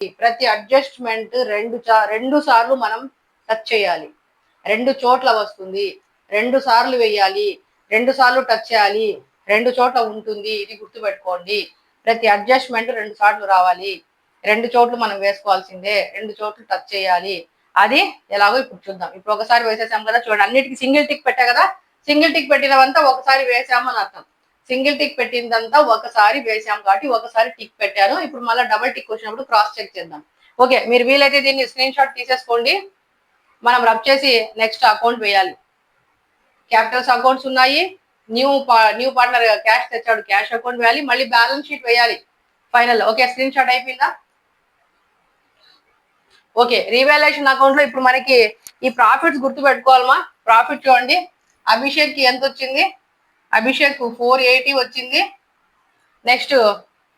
ప్రతి అడ్జస్ట్మెంట్ రెండు సార్లు మనం టచ్ చేయాలి. 2 చోట్ల వస్తుంది, 2 సార్లు వేయాలి, 2 సార్లు టచ్ చేయాలి, 2 చోట్ల ఉంటుంది. ఇది గుర్తుపెట్టుకోండి. ప్రతి అడ్జస్ట్మెంట్ 2 సార్లు రావాలి, 2 చోట్ల మనం వేసుకోవాల్సిందే, 2 చోట్ల టచ్ చేయాలి. అది ఎలాగో ఇప్పుడు చూద్దాం. ఇప్పుడు ఒకసారి వేసేసాం కదా, చూడండి అన్నిటికీ సింగిల్ టిక్ పెట్టా కదా. సింగిల్ టిక్ పెట్టినవంతా ఒకసారి వేసామని అర్థం. సింగిల్ టిక్ పెట్టిందంతా ఒకసారి వేసాం కాబట్టి ఒకసారి టిక్ పెట్టాను. ఇప్పుడు మళ్ళీ డబుల్ టిక్ వచ్చినప్పుడు క్రాస్ చెక్ చేద్దాం. ఓకే, మీరు వీలైతే దీన్ని స్క్రీన్ షాట్ తీసేసుకోండి. మనం రబ్ చేసి నెక్స్ట్ అకౌంట్ వేయాలి. క్యాపిటల్స్ అకౌంట్స్ ఉన్నాయి. న్యూ పార్ట్నర్ క్యాష్ తెచ్చాడు, క్యాష్ అకౌంట్ వేయాలి, మళ్ళీ బ్యాలెన్స్ షీట్ వేయాలి ఫైనల్. ఓకే, స్క్రీన్ షాట్ అయిపోయిందా? ఓకే, రీవాల్యుయేషన్ అకౌంట్ లో ఇప్పుడు మనకి ఈ ప్రాఫిట్స్ గుర్తు పెట్టుకోవాలమా. ప్రాఫిట్ చూడండి, అభిషేక్ కి ఎంత వచ్చింది? అభిషేక్ 480 వచ్చింది. నెక్స్ట్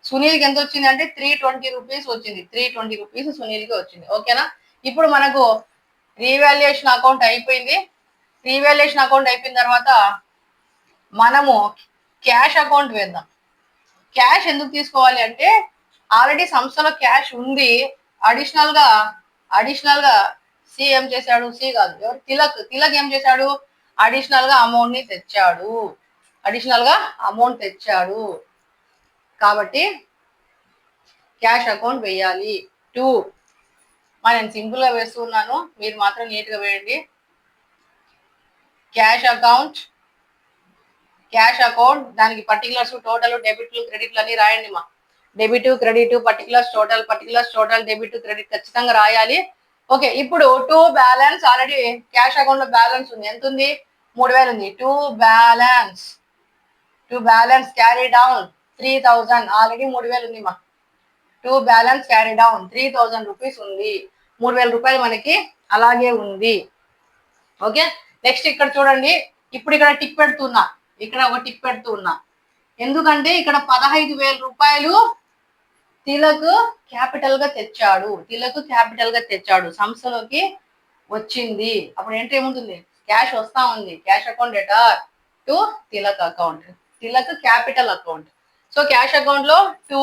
సునీల్ కి ఎంత వచ్చింది అంటే 320 రూపీస్ వచ్చింది. 320 రూపీస్ సునీల్ కి వచ్చింది. ఓకేనా? ఇప్పుడు మనకు రీవాల్యుయేషన్ అకౌంట్ అయిపోయింది. రీవాల్యుయేషన్ అకౌంట్ అయిపోయిన తర్వాత మనము క్యాష్ అకౌంట్ వేద్దాం. క్యాష్ ఎందుకు తీసుకోవాలి అంటే ఆల్రెడీ సంస్థలో క్యాష్ ఉంది. అడిషనల్ గా సి ఏం చేశాడు? సి కాదు, ఎవరు? తిలక్ ఏం చేశాడు? అడిషనల్ గా అమౌంట్ తెచ్చాడు. కాబట్టి క్యాష్ అకౌంట్ వేయాలి. 2 నేను సింపుల్ గా వేస్తున్నాను, మీరు మాత్రం నీట్ గా వేయండి. క్యాష్ అకౌంట్ దానికి పర్టికులర్స్, టోటల్, డెబిట్లు, క్రెడిట్లు అన్ని రాయండి మా. Debit, credit, particulars, total, debit, credit ఖచ్చితంగా రాయాలి. ఓకే, ఇప్పుడు 2 బ్యాలెన్స్. ఆల్రెడీ క్యాష్ అకౌంట్ లో బ్యాలెన్స్ ఉంది. ఎంత ఉంది? 3000 ఉంది. 2 బ్యాలెన్స్ క్యారీ డౌన్ 3000. ఆల్రెడీ 3000 ఉంది మా. 2 బ్యాలెన్స్ క్యారీ డౌన్ 3000 రూపీస్ ఉంది. 3000 రూపాయలు మనకి అలాగే ఉంది. ఓకే, నెక్స్ట్ ఇక్కడ చూడండి. ఇప్పుడు ఇక్కడ టిక్ పెడుతున్నా, ఇక్కడ ఒక టిక్ పెడుతున్నా. ఎందుకంటే ఇక్కడ 15,000 రూపాయలు తిలక్ క్యాపిటల్ గా తెచ్చాడు, సంస్థలోకి వచ్చింది. అప్పుడు ఏంటి ఏముంటుంది? క్యాష్ వస్తా ఉంది. Cash account debtor to Tilak account, Tilak capital account. So cash account లో 2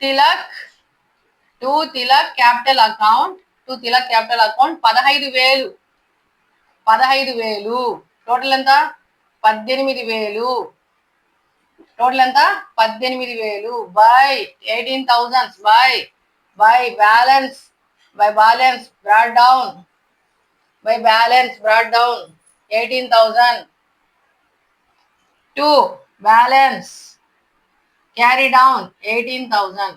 తిలక్ క్యాపిటల్ అకౌంట్ 15,000. టోటల్ ఎంత? 18,000. By 18,000 by balance brought down 18,000 to balance carry down 18,000.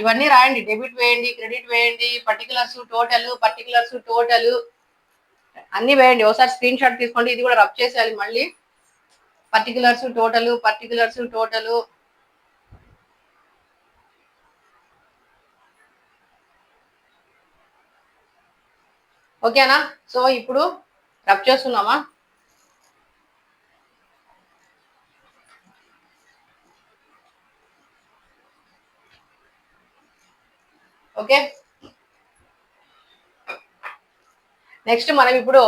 ఇవన్నీ రాయండి. డెబిట్ వేయండి, క్రెడిట్ వేయండి, పర్టికులర్స్ టోటల్ అన్ని వేయండి. ఒకసారి స్క్రీన్ షాట్ తీసుకోండి. ఇది కూడా రబ్ చేసేయాలి మళ్ళీ. Particulars total. ఓకేనా? సో ఇప్పుడు రబ్ చేస్తున్నామా? ఓకే, నెక్స్ట్ మనం ఇప్పుడు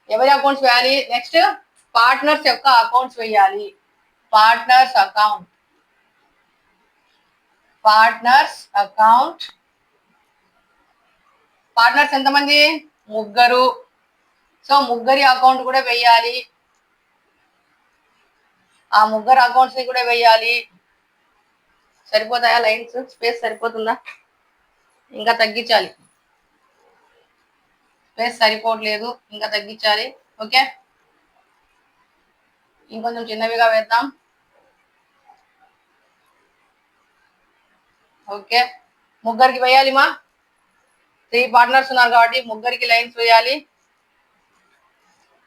ఎవరి అకౌంట్స్ వేయాలి? నెక్స్ట్ పార్ట్నర్స్ యొక్క అకౌంట్స్ వేయాలి. Partners account. పార్ట్నర్స్ ఎంతమంది? 3. సో ముగ్గురి అకౌంట్ కూడా వేయాలి. ఆ ముగ్గురు అకౌంట్స్ ని కూడా వేయాలి. సరిపోతాయా లైన్స్? స్పేస్ సరిపోతుందా? ఇంకా తగ్గించాలి. స్పేస్ సరిపోవట్లేదు, ఇంకా తగ్గించాలి. ఓకే, ఇంకొంచెం చిన్నవిగా వేద్దాం. ఓకే, ముగ్గురికి వేయాలి మా. 3 పార్ట్నర్స్ ఉన్నారు కాబట్టి ముగ్గురికి లైన్స్ వేయాలి.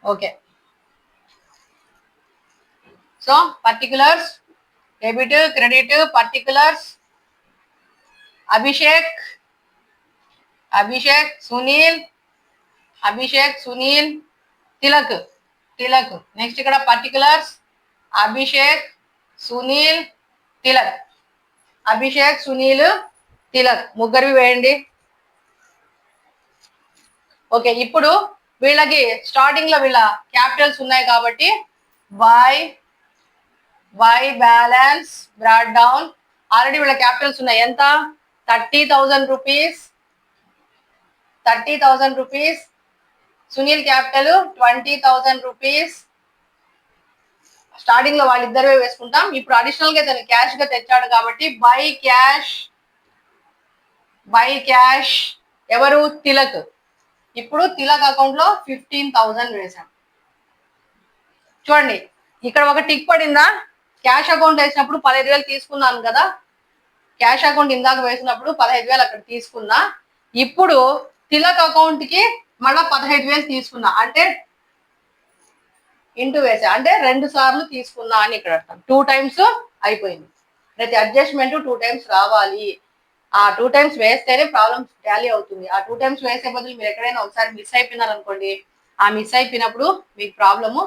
Okay, so particulars, debit, credit, particulars Abhishek, Sunil, Tilak. Next ఇక్కడ పర్టికులర్స్ అభిషేక్, సునీల్, తిలక్ ముగ్గురివి వేయండి. ఓకే, ఇప్పుడు వీళ్ళకి స్టార్టింగ్ లో వీళ్ళ క్యాపిటల్స్ ఉన్నాయి కాబట్టి by balance brought down already వీళ్ళ క్యాపిటల్స్ ఉన్నాయి. ఎంత? 30,000 rupees. 30,000 rupees. Sunil capital 20,000 rupees. Starting లో వాళ్ళిద్దరే వేసుకుంటాం. ఇప్పుడు అడిషనల్ గా తను క్యాష్ గా తెచ్చాడు కాబట్టి బై క్యాష్ ఎవరు? తిలక్. ఇప్పుడు తిలక్ అకౌంట్ లో 15,000 వేసాం. చూడండి ఇక్కడ ఒక టిక్ పడిందా? క్యాష్ అకౌంట్ వేసినప్పుడు 15,000 తీసుకున్నాను కదా, క్యాష్ అకౌంట్ ఇందాక వేసినప్పుడు 15,000 అక్కడ తీసుకున్నా. ఇప్పుడు తిలక్ అకౌంట్ కి మళ్ళా 15,000 తీసుకున్నా, అంటే ఇంటూ వేసా, అంటే 2 సార్లు తీసుకున్నా అని ఇక్కడ అర్థం. 2 టైమ్స్ అయిపోయింది. ప్రతి అడ్జస్ట్మెంట్ 2 టైమ్స్ రావాలి. ఆ 2 టైమ్స్ వేస్తేనే ప్రాబ్లమ్ టాలీ అవుతుంది. ఆ 2 టైమ్స్ వేసే బదులు మీరు ఎక్కడైనా ఒకసారి మిస్ అయిపోయినారు అనుకోండి, ఆ మిస్ అయిపోయినప్పుడు మీకు ప్రాబ్లము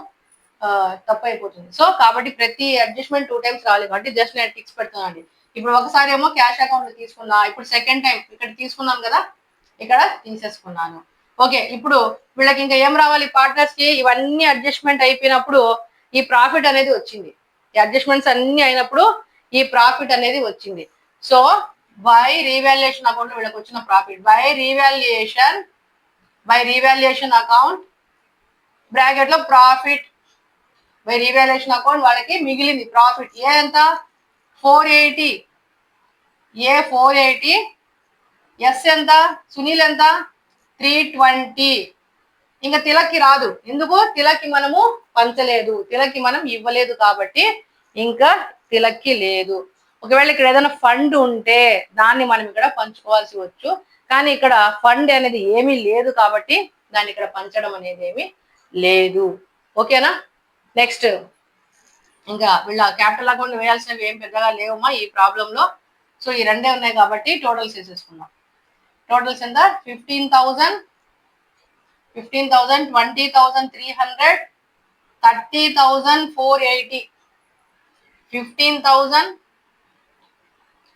తప్పు అయిపోతుంది. సో కాబట్టి ప్రతి అడ్జస్ట్మెంట్ 2 టైమ్స్ రావాలి కాబట్టి జస్ట్ నేను టిక్స్ పెడుతున్నాను. ఇప్పుడు ఒకసారి ఏమో క్యాష్ అకౌంట్ లో తీసుకున్నా, ఇప్పుడు సెకండ్ టైం ఇక్కడ తీసుకున్నాను కదా, ఇక్కడ తీసేసుకున్నాను. ఓకే, ఇప్పుడు వీళ్ళకి ఇంకా ఏం రావాలి? పార్ట్నర్స్ కి ఇవన్నీ అడ్జస్ట్మెంట్ అయిపోయినప్పుడు ఈ ప్రాఫిట్ అనేది వచ్చింది. ఈ అడ్జస్ట్మెంట్స్ అన్ని అయినప్పుడు ఈ ప్రాఫిట్ అనేది వచ్చింది. సో బై రీవాల్యుయేషన్ అకౌంట్ లో వీళ్ళకి వచ్చిన profit, by revaluation account bracket లో ప్రాఫిట్, బై రీవాల్యుయేషన్ అకౌంట్ వాళ్ళకి మిగిలింది ప్రాఫిట్. ఏ ఎంత? 480. ఏ 480. ఎస్ ఎంత? సునీల్ ఎంత? 320. ఇంకా తిలక్కి రాదు. ఎందుకు? తిలక్కి మనము పంచలేదు, తిలక్కి మనం ఇవ్వలేదు కాబట్టి ఇంకా తిలక్కి లేదు. ఒకవేళ ఇక్కడ ఏదైనా ఫండ్ ఉంటే దాన్ని మనం ఇక్కడ పంచుకోవాల్సి వచ్చు, కానీ ఇక్కడ ఫండ్ అనేది ఏమీ లేదు కాబట్టి దాన్ని ఇక్కడ పంచడం అనేది ఏమీ లేదు. ఓకేనా? నెక్స్ట్ ఇంకా వీళ్ళ క్యాపిటల్ అకౌంట్ వేయాల్సినవి ఏం పెద్దగా లేవమ్మా ఈ ప్రాబ్లంలో. సో ఈ రెండే ఉన్నాయి కాబట్టి టోటల్స్ వేసేసుకుందాం. టోటల్స్ ఎంత? 15,000, 20,300, 30,480. 15,000,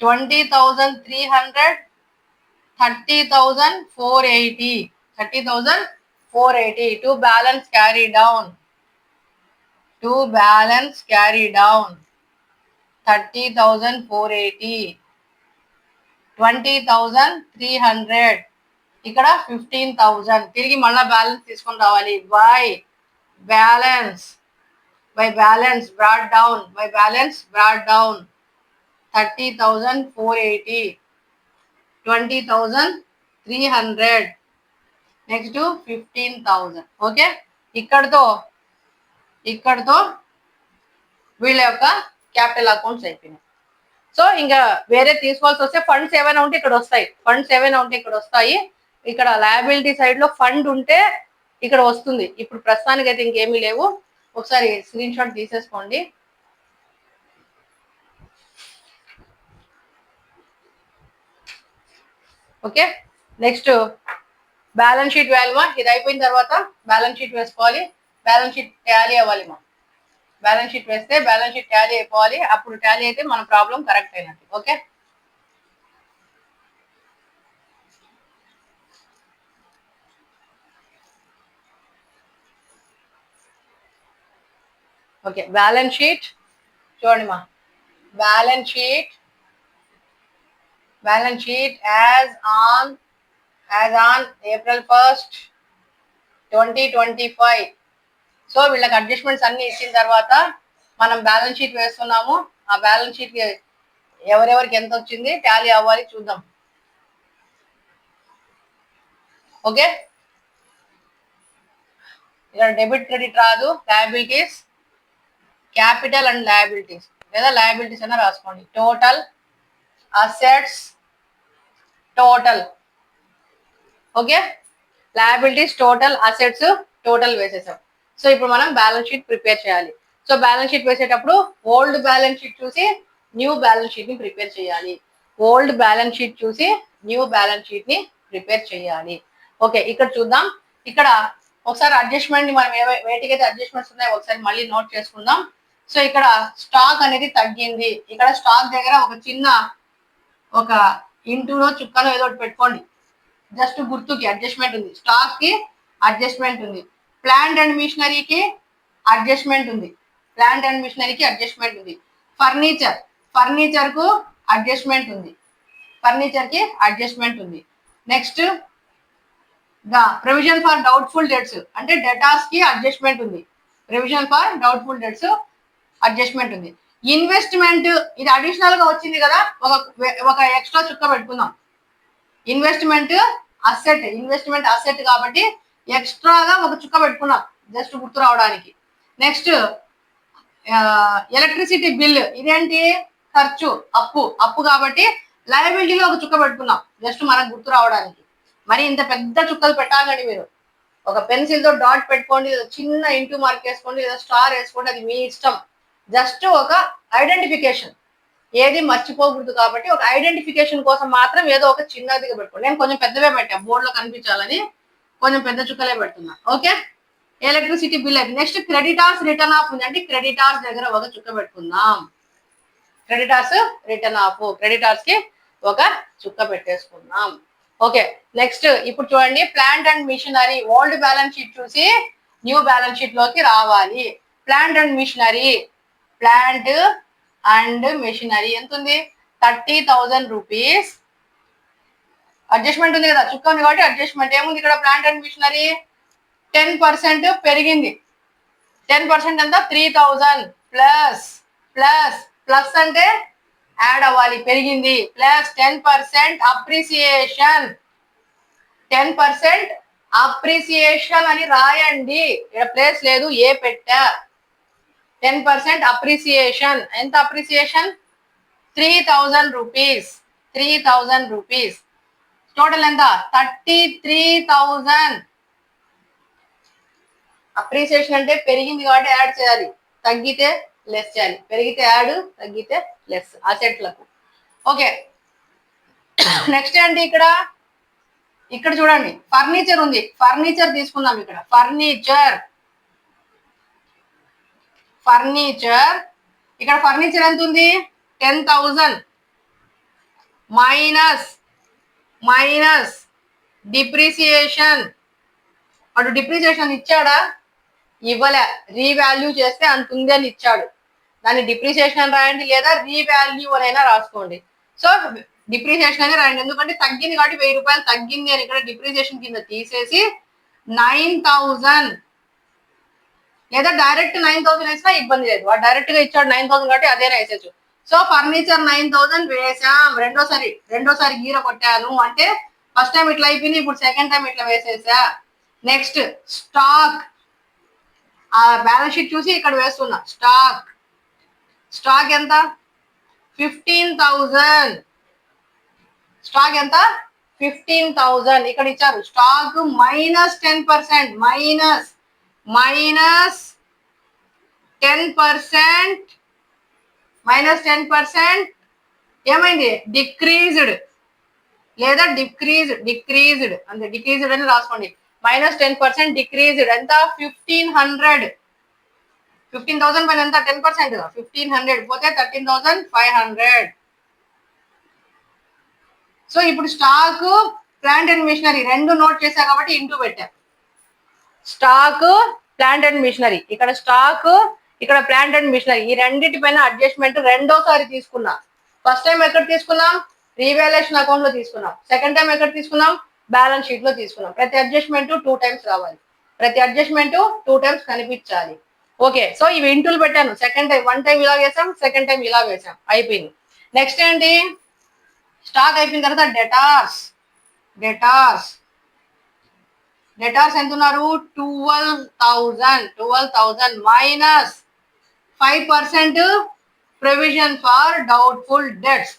20,300, 30,480. 30,480 to balance carry down. 30,480. 20,300. ఇక్కడ 15,000. తిరిగి మళ్ళా బ్యాలెన్స్ తీసుకొని రావాలి. By balance brought down. 30,480. 20,300. Next 15,000. Okay, ఇక్కడతో వీళ్ళ యొక్క క్యాపిటల్ అకౌంట్స్ అయిపోయినాయి. సో ఇంకా వేరే తీసుకోవాల్సి వస్తే ఫండ్స్ ఏమైనా ఉంటే ఇక్కడ వస్తాయి. ఇక్కడ లయబిలిటీ సైడ్ లో ఫండ్ ఉంటే ఇక్కడ వస్తుంది. ఇప్పుడు ప్రస్తుతానికి అయితే ఇంకేమీ లేవు. ఒకసారి స్క్రీన్ షాట్ తీసేసుకోండి. ఓకే, నెక్స్ట్ బ్యాలెన్స్ షీట్ వేయాలిమా. ఇది అయిపోయిన తర్వాత బ్యాలెన్స్ షీట్ వేసుకోవాలి. బ్యాలెన్స్ షీట్ టాలీ అవ్వాలి మా. బ్యాలెన్స్ షీట్ వేస్తే బ్యాలెన్స్ షీట్ టాలీ అయిపోవాలి. అప్పుడు టాలీ అయితే మన ప్రాబ్లం కరెక్ట్ అయినట్టు. ఓకే, ఓకే బ్యాలెన్స్ షీట్ చూడండి మా. Balance sheet as on April 1st, 2025. So వీళ్ళకి అడ్జస్ట్మెంట్స్ అన్ని ఇచ్చిన తర్వాత మనం బ్యాలెన్స్ షీట్ వేస్తున్నాము. ఆ బ్యాలెన్స్ షీట్ ఎవరెవరికి ఎంత వచ్చింది టాలీ అవ్వాలి, చూద్దాం. ఓకే, ఇక్కడ డెబిట్ క్రెడిట్ రాదు. లయబిలిటీస్, క్యాపిటల్ అండ్ లయబిలిటీస్, లేదా లయబిలిటీస్ అయినా రాసుకోండి. Total assets, total. Okay, liabilities, total assets, total వేసేసాం. సో ఇప్పుడు మనం బ్యాలెన్స్ షీట్ ప్రిపేర్ చేయాలి. సో బ్యాలెన్స్ షీట్ వేసేటప్పుడు ఓల్డ్ బ్యాలెన్స్ షీట్ చూసి న్యూ బ్యాలెన్స్ షీట్ ని ప్రిపేర్ చేయాలి. ఓల్డ్ బ్యాలెన్స్ షీట్ చూసి న్యూ బ్యాలెన్స్ షీట్ ని ప్రిపేర్ చేయాలి. ఓకే, ఇక్కడ చూద్దాం. ఇక్కడ ఒకసారి అడ్జస్ట్మెంట్ ని మనం వేటికైతే అడ్జస్ట్మెంట్స్ ఉన్నాయో ఒకసారి మళ్ళీ నోట్ చేసుకుందాం. సో ఇక్కడ స్టాక్ అనేది తగ్గింది. ఇక్కడ స్టాక్ దగ్గర ఒక ఇంటూనో చుక్కనో ఏదో ఒకటి పెట్టుకోండి. జస్ట్ గుర్తుకి అడ్జస్ట్మెంట్ ఉంది. స్టాక్ కి అడ్జస్ట్మెంట్ ఉంది. ప్లాంట్ అండ్ మిషనరీకి అడ్జస్ట్మెంట్ ఉంది. ఫర్నిచర్ కు అడ్జస్ట్మెంట్ ఉంది, ఫర్నిచర్ కి అడ్జస్ట్మెంట్ ఉంది. Next provision for doubtful debts అంటే డెటాస్ కి అడ్జస్ట్మెంట్ ఉంది. Provision for doubtful debts adjustment ఉంది. ఇన్వెస్ట్మెంట్ ఇది అడిషనల్ గా వచ్చింది కదా, ఒక ఎక్స్ట్రా చుక్క పెట్టుకుందాం. ఇన్వెస్ట్మెంట్ అసెట్ కాబట్టి ఎక్స్ట్రాగా ఒక చుక్క పెట్టుకున్నాం జస్ట్ గుర్తు రావడానికి. నెక్స్ట్ ఎలక్ట్రిసిటీ బిల్ ఇదేంటి ఖర్చు, అప్పు కాబట్టి లయబిలిటీలో ఒక చుక్క పెట్టుకున్నాం జస్ట్ మనకు గుర్తు రావడానికి. మరి ఇంత పెద్ద చుక్కలు పెట్టాలండి మీరు. ఒక పెన్సిల్ తో డాట్ పెట్టుకోండి, చిన్న ఇంటూ మార్క్ వేసుకోండి, లేదా స్టార్ వేసుకోండి, అది మీ ఇష్టం. జస్ట్ ఒక ఐడెంటిఫికేషన్, ఏది మర్చిపోకూడదు కాబట్టి ఒక ఐడెంటిఫికేషన్ కోసం మాత్రం ఏదో ఒక చిన్నదిగా పెట్టుకోండి. నేను కొంచెం పెద్దవే పెట్టా బోర్డులో కనిపించాలని, కొంచెం పెద్ద చుక్కలే పెడుతున్నా. ఓకే, ఎలక్ట్రిసిటీ బిల్ అయిపోయింది. నెక్స్ట్ క్రెడిటార్స్ రిటర్న్ ఆఫ్ ఉంది అంటే క్రెడిటార్స్ దగ్గర ఒక చుక్క పెట్టుకుందాం. క్రెడిటార్స్ రిటర్న్ ఆఫ్, క్రెడిటార్స్ కి ఒక చుక్క పెట్టేసుకుందాం. ఓకే, నెక్స్ట్ ఇప్పుడు చూడండి plant and machinery. Old balance sheet చూసి న్యూ బ్యాలెన్స్ షీట్ లోకి రావాలి. Plant and machinery, plant and machinery ఎంత ఉంది? 30,000 రూపీస్. అడ్జస్ట్మెంట్ ఉంది కదా, చుక్క ఉంది కాబట్టి అడ్జస్ట్మెంట్. ఏముంది ఇక్కడ? ప్లాంట్ అండ్ మిషనరీ 10% పెరిగింది. 10% ఎంత? 3,000 ప్లస్ ప్లస్ ప్లస్ అంటే యాడ్ అవ్వాలి, పెరిగింది. Plus 10% appreciation. 10% అప్రిసియేషన్ అని రాయండి, ఇక్కడ ప్లేస్ లేదు, ఏ పెట్టా. 10% అప్రిసియేషన్. ఎంత అప్రిసియేషన్? 3,000 రూపీస్. 3,000 రూపీస్. టోటల్ ఎంత? 33,000. అప్రిసియేషన్ అంటే పెరిగింది కాబట్టి యాడ్ చేయాలి, తగ్గితే లెస్ చేయాలి. పెరిగితే యాడ్, తగ్గితే లెస్ అసెట్లకు. ఓకే, నెక్స్ట్ ఏంటి ఇక్కడ? ఇక్కడ చూడండి ఫర్నిచర్ ఉంది, ఫర్నిచర్ తీసుకుందాం. ఇక్కడ ఫర్నిచర్ ఇక్కడ ఫర్నిచర్ ఎంత ఉంది? 10,000 మైనస్ డిప్రిసియేషన్. అటు డిప్రిసియేషన్ ఇచ్చాడా? ఇవ్వలే. రీవాల్యూ చేస్తే అంత ఉంది అని ఇచ్చాడు, దాన్ని డిప్రిసియేషన్ అని రాయండి, లేదా రీవాల్యూ అని అయినా రాసుకోండి. సో డిప్రిసియేషన్ అని రాయండి, ఎందుకంటే తగ్గింది కాబట్టి 1000 రూపాయలు తగ్గింది అని ఇక్కడ డిప్రిసియేషన్ కింద తీసేసి 9,000, లేదా డైరెక్ట్ 9,000 వేసినా ఇబ్బంది లేదు. వాడు డైరెక్ట్ గా ఇచ్చాడు 9,000 కాబట్టి అదేనా వేసేచ్చు. సో ఫర్నిచర్ 9,000 వేసాం. రెండోసారి గీర కొట్టాను అంటే ఫస్ట్ టైం ఇట్లా అయిపోయింది, ఇప్పుడు సెకండ్ టైం ఇట్లా వేసేసా. నెక్స్ట్ స్టాక్, ఆ బ్యాలెన్స్ షీట్ చూసి ఇక్కడ వేస్తున్నా. స్టాక్ ఎంత? 15,000. స్టాక్ ఎంత? 15,000. ఇక్కడ ఇచ్చారు స్టాక్ మైనస్ 10%, మైనస్ 10% ఏమైంది? డిక్రీజ్డ్ లేదా డిక్రీజ్డ్ అంటే డిక్రీజ్డ్ అని రాసుకోండి. Minus 10% decreased. ఎంత? 1,500. 15,000 పైన ఎంత? 10%. 1,500 పోతే 13,500. సో ఇప్పుడు స్టాక్, ప్లాంట్ అండ్ మిషనరీ రెండు నోట్ చేశా కాబట్టి ఇంటూ పెట్టా. Stock, plant and machinery. ఇక్కడ స్టాక్, ఇక్కడ ప్లాంట్ అండ్ మిషనరీ. ఈ రెండింటి పైన అడ్జస్ట్మెంట్ రెండోసారి తీసుకున్నా. ఫస్ట్ టైం ఎక్కడ తీసుకున్నాం? రీవాల్యుయేషన్ అకౌంట్ లో తీసుకున్నాం. సెకండ్ టైం ఎక్కడ తీసుకున్నాం? బ్యాలెన్స్ షీట్ లో తీసుకున్నాం. ప్రతి అడ్జస్ట్మెంట్ 2 times రావాలి, ప్రతి అడ్జస్ట్మెంట్ 2 times కనిపించాలి. ఓకే, సో ఇవి ఇంటూలు పెట్టాను. సెకండ్ టైం 1 time ఇలా వేసాం, సెకండ్ టైం ఇలా వేసాం, అయిపోయింది. నెక్స్ట్ ఏంటి? స్టాక్ అయిపోయిన తర్వాత డెటార్స్ ఎంత ఉన్నారు? 12,000 minus 5% provision for doubtful debts.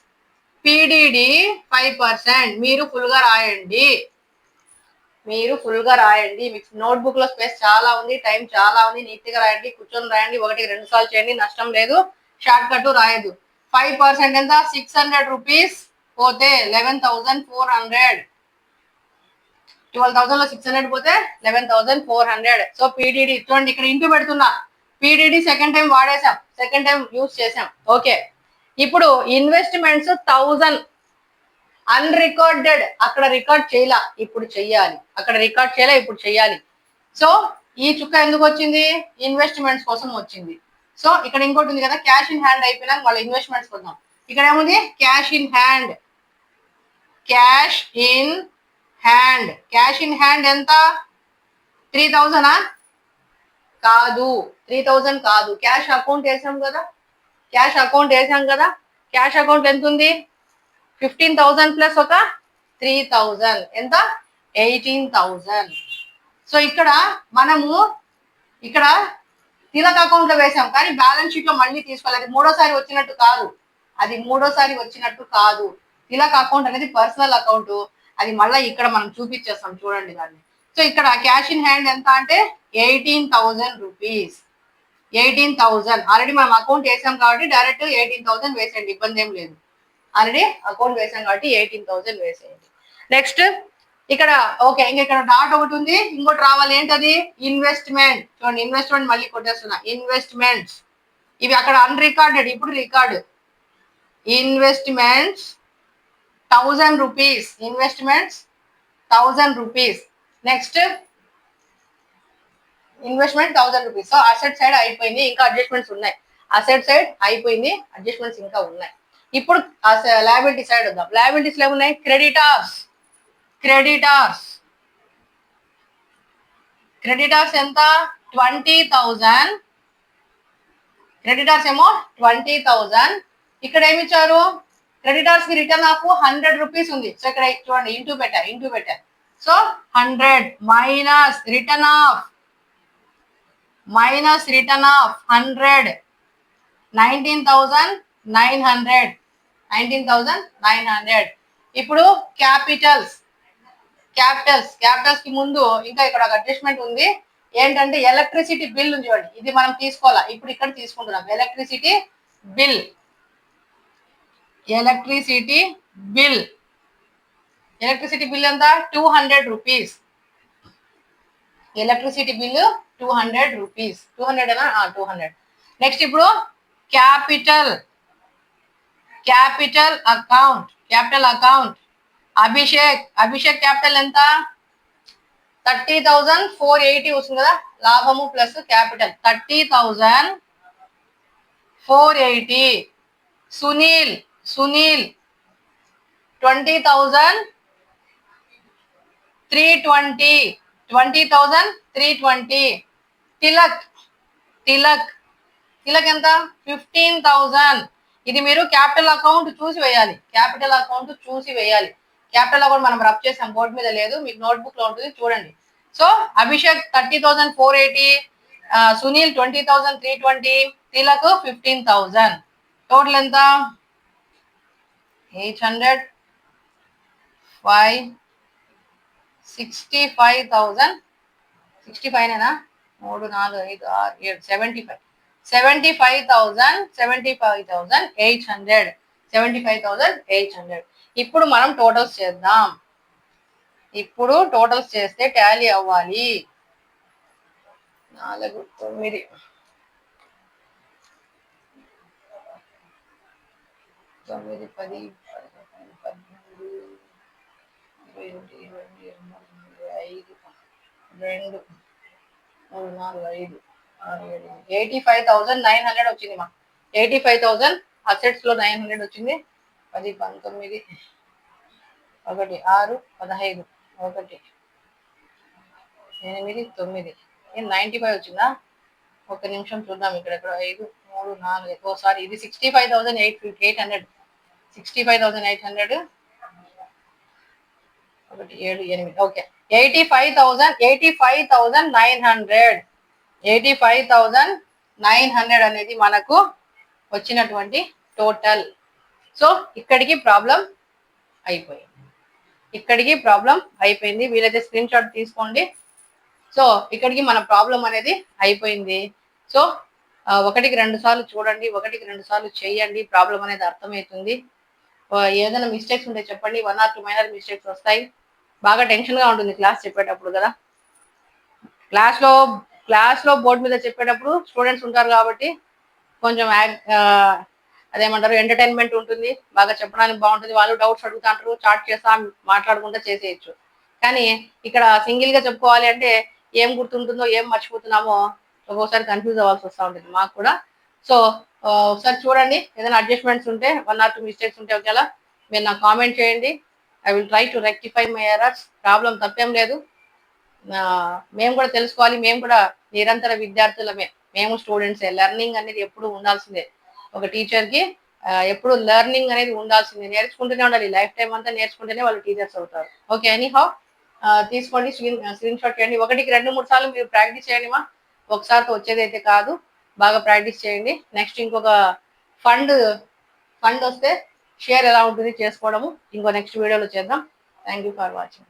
PDD 5%. మీరు ఫుల్ గా రాయండి, మీకు నోట్బుక్ లో స్పేస్ చాలా ఉంది, టైం చాలా ఉంది. నీట్ గా రాయండి, కూర్చొని రాయండి, 1-2 సార్లు చేయండి, నష్టం లేదు. Short cut రాయదు. 5% ఎంత? 600 రూపీస్ పోతే 11,400. 12,000 లో 600 పోతే 11,400. సో పిడిడి చూడండి, ఇక్కడ ఇంటూ పెడుతున్నా. పిడిడి సెకండ్ టైం వాడేసాం, సెకండ్ టైం యూజ్ చేసాం. ఓకే, ఇప్పుడు ఇన్వెస్ట్మెంట్స్ 1000 అన్రికార్డెడ్. అక్కడ రికార్డ్ చేయాల, ఇప్పుడు చెయ్యాలి. అక్కడ రికార్డ్ చేయాల, ఇప్పుడు చెయ్యాలి. సో ఈ చుక్క ఎందుకు వచ్చింది? ఇన్వెస్ట్మెంట్స్ కోసం వచ్చింది. సో ఇక్కడ ఇంకోటి ఉంది కదా, క్యాష్ ఇన్ హ్యాండ్ అయిపోయినా వాళ్ళ ఇన్వెస్ట్మెంట్స్ కోసం ఇక్కడ ఏముంది cash in hand. Cash in hand. Cash in hand ఎంత 3000 కాదు, 3000 కాదు. క్యాష్ అకౌంట్ వేసాం కదా, క్యాష్ అకౌంట్ వేసాం కదా. క్యాష్ అకౌంట్ ఎంత ఉంది 15,000 ప్లస్ ఒక 3000 ఎంత 18,000. సో ఇక్కడ మనము ఇక్కడ తిలక్ అకౌంట్ లో వేసాం కానీ బ్యాలెన్స్ షీట్ లో మళ్ళీ తీసుకోవాలి. అది మూడోసారి వచ్చినట్టు కాదు, అది మూడోసారి వచ్చినట్టు కాదు. తిలక్ అకౌంట్ అనేది పర్సనల్ అకౌంట్, అది మళ్ళీ ఇక్కడ మనం చూపించేస్తాం చూడండి దాన్ని. సో ఇక్కడ క్యాష్ ఇన్ హ్యాండ్ ఎంత అంటే 18,000 రూపీస్. 18,000 ఆల్రెడీ మనం అకౌంట్ వేసాం కాబట్టి డైరెక్ట్ 18,000 వేసేయండి, ఇబ్బంది ఏం లేదు. ఆల్రెడీ అకౌంట్ వేసాం కాబట్టి 18,000 వేసేయండి. నెక్స్ట్ ఇక్కడ ఓకే, ఇంక ఇక్కడ డాట్ ఒకటి ఉంది, ఇంకోటి రావాలి. ఏంటది ఇన్వెస్ట్మెంట్. చూడండి ఇన్వెస్ట్మెంట్ మళ్ళీ కొట్టేస్తున్నా. ఇన్వెస్ట్మెంట్స్ ఇవి అక్కడ అన్రికార్డెడ్, ఇప్పుడు record. Investments 1000 rupees. Investments 1000 rupees. Next investment 1000 rupees. So asset side అయిపోయింది, ఇంకా అడ్జస్ట్మెంట్స్ ఉన్నాయి. అసెట్ సైడ్ అయిపోయింది, అడ్జస్ట్మెంట్స్ ఇంకా ఉన్నాయి. ఇప్పుడు లయబిలిటీ సైడ్ వద్దాం. లయబిలిటీస్ లో ఉన్నాయి క్రెడిటార్స్. క్రెడిటార్స్ క్రెడిటార్స్ ఎంత 20,000. క్రెడిటార్స్ ఏమో 20,000. ఇక్కడ ఏమి ఇచ్చారు క్రెడిటార్స్ కి రిటర్న్ ఆఫ్ 100 రూపీస్ ఉంది. సో ఇక్కడ చూడండి ఇంటూ పెట్టారు. So 100 minus return of 100 19,900. 19,900. ఇప్పుడు క్యాపిటల్స్ కి ముందు ఇంకా ఇక్కడ ఒక అడ్జస్ట్మెంట్ ఉంది. ఏంటంటే ఎలక్ట్రిసిటీ బిల్ ఉంది చూడండి, ఇది మనం తీసుకోవాలా. ఇప్పుడు ఇక్కడ తీసుకుంటున్నాం ఎలక్ట్రిసిటీ బిల్. ఎలక్ట్రిసిటీ బిల్ ఎంత 200 రూపీస్. Electricity bill 200 rupees. 200 అనా 200. నెక్స్ట్ ఇప్పుడు క్యాపిటల్ అకౌంట్. అభిషేక్ క్యాపిటల్ ఎంత 30,480 వస్తుంది కదా, లాభము ప్లస్ క్యాపిటల్ 30,480. సునీల్ 20,320. 20,320. తిలక్ ఎంత 15,000. ఇది మీరు క్యాపిటల్ అకౌంట్ చూసి వేయాలి. క్యాపిటల్ అకౌంట్ మనం రబ్ చేసాం, బోర్డు మీద లేదు, మీకు నోట్బుక్ లో ఉంటుంది చూడండి. సో అభిషేక్ 30,480, సునీల్ 20,320, తిలక్ 15,000. టోటల్ ఎంత 800 5 65,000. 65 నేనా 3 4 5 6 7 75,000. 75,800. ఇప్పుడు మనం టోటల్స్ చేద్దాం. ఇప్పుడు టోటల్స్ చేస్తే టాలీ అవ్వాలి. 4 9 9 10 11 12 5 2 3 4 5 85,900 వచ్చింది మా. 85,000 అసెట్స్ లో 900 వచ్చింది. 10 19 1 6 15 1 8 9 95 వచ్చిందా? ఒక నిమిషం చూద్దాం. ఇక్కడ 5 3 4 ఎక్కువసారి ఇది 65,800. 65,800 1 7 8 ఓకే 85,900. 85,900 అనేది మనకు వచ్చినటువంటి టోటల్. సో ఇక్కడికి ప్రాబ్లం అయిపోయింది. వీలైతే స్క్రీన్ షాట్ తీసుకోండి. సో ఇక్కడికి మన ప్రాబ్లం అనేది అయిపోయింది. సో 1కి 2 సార్లు చూడండి, 1కి 2 సార్లు చేయండి, ప్రాబ్లం అనేది అర్థమవుతుంది. ఏదైనా మిస్టేక్స్ ఉంటే చెప్పండి. 1 or 2 మైనర్ మిస్టేక్స్ వస్తాయి. బాగా టెన్షన్ గా ఉంటుంది క్లాస్ చెప్పేటప్పుడు కదా. క్లాస్ లో బోర్డు మీద చెప్పేటప్పుడు స్టూడెంట్స్ ఉంటారు కాబట్టి కొంచెం అదేమంటారు ఎంటర్టైన్మెంట్ ఉంటుంది, బాగా చెప్పడానికి బాగుంటుంది. వాళ్ళు డౌట్స్ అడుగుతాంటారు, చాట్ చేస్తా మాట్లాడుకుంటా చేసేయచ్చు. కానీ ఇక్కడ సింగిల్ గా చెప్పుకోవాలి అంటే ఏం గుర్తుంటుందో ఏం మర్చిపోతున్నామో ఒక్కోసారి కన్ఫ్యూజ్ అవ్వాల్సి వస్తూ ఉంటుంది మాకు కూడా. సో ఒకసారి చూడండి, ఏదైనా అడ్జస్ట్మెంట్స్ ఉంటే 1 or 2 మిస్టేక్స్ ఉంటే ఒకవేళ మీరు నాకు కామెంట్ చేయండి. I will try to rectify my errors. Problem తప్పేం లేదు. మేము కూడా తెలుసుకోవాలి, మేము కూడా నిరంతర విద్యార్థులమే, మేము స్టూడెంట్సే. లెర్నింగ్ అనేది ఎప్పుడు ఉండాల్సిందే. ఒక టీచర్కి ఎప్పుడు లెర్నింగ్ అనేది ఉండాల్సిందే, నేర్చుకుంటూనే ఉండాలి. లైఫ్ టైం అంతా నేర్చుకుంటేనే వాళ్ళు టీచర్స్ అవుతారు. ఓకే, ఎనీహౌ తీసుకోండి, స్క్రీన్ షాట్ చేయండి. 1-2-3 సార్లు మీరు ప్రాక్టీస్ చేయండి మా, ఒకసారితో వచ్చేది అయితే కాదు. బాగా ప్రాక్టీస్ చేయండి. నెక్స్ట్ ఇంకొక ఫండ్ ఫండ్ వస్తే షేర్ ఎలా ఉంటుంది చేసుకోవడము ఇంకో నెక్స్ట్ వీడియోలో చేద్దాం. Thank you for watching.